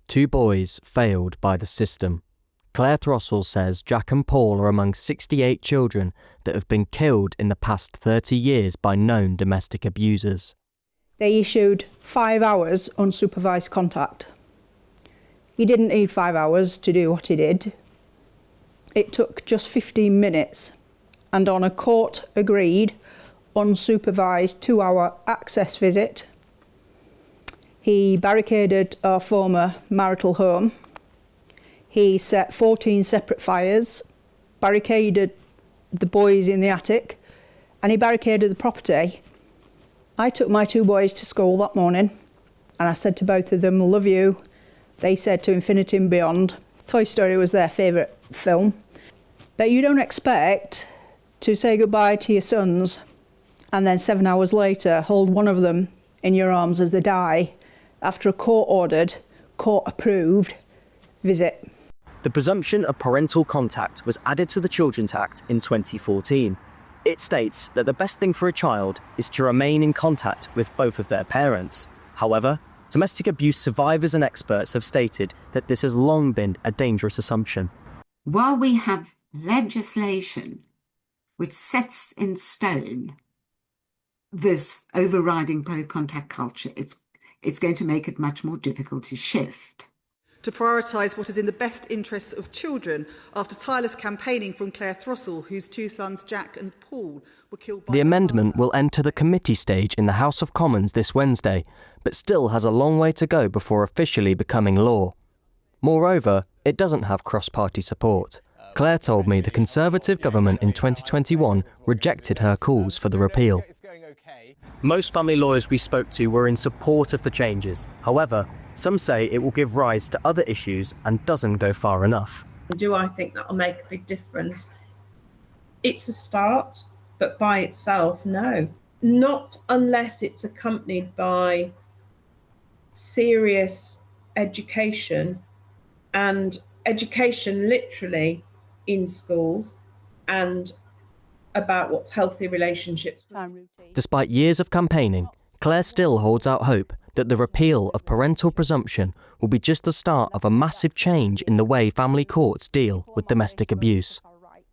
2 boys failed by the system. Claire Throssell says Jack and Paul are among 68 children that have been killed in the past 30 years by known domestic abusers. They issued 5 hours unsupervised contact. He didn't need 5 hours to do what he did. It took just 15 minutes, and on a court-agreed, unsupervised 2-hour access visit, he barricaded our former marital home. He set 14 separate fires, barricaded the boys in the attic, and he barricaded the property. I took my 2 boys to school that morning, and I said to both of them, "Love you." They said to infinity and beyond. Toy Story was their favourite film. But you don't expect to say goodbye to your sons and then 7 hours later hold one of them in your arms as they die after a court-ordered, court-approved visit. The presumption of parental contact was added to the Children's Act in 2014. It states that the best thing for a child is to remain in contact with both of their parents. However, domestic abuse survivors and experts have stated that this has long been a dangerous assumption. While we have legislation which sets in stone this overriding pro-contact culture, it's going to make it much more difficult to shift. To prioritise what is in the best interests of children after tireless campaigning from Claire Throssell, whose 2 sons, Jack and Paul, were killed by... The amendment will enter the committee stage in the House of Commons this Wednesday, but still has a long way to go before officially becoming law. Moreover, it doesn't have cross-party support. Claire told me the Conservative government in 2021 rejected her calls for the repeal. Most family lawyers we spoke to were in support of the changes. However, some say it will give rise to other issues and doesn't go far enough. Do I think that will make a big difference? It's a start, but by itself, no. Not unless it's accompanied by serious education, and education literally in schools, and about what's healthy relationships. Despite years of campaigning, Claire still holds out hope that the repeal of parental presumption will be just the start of a massive change in the way family courts deal with domestic abuse.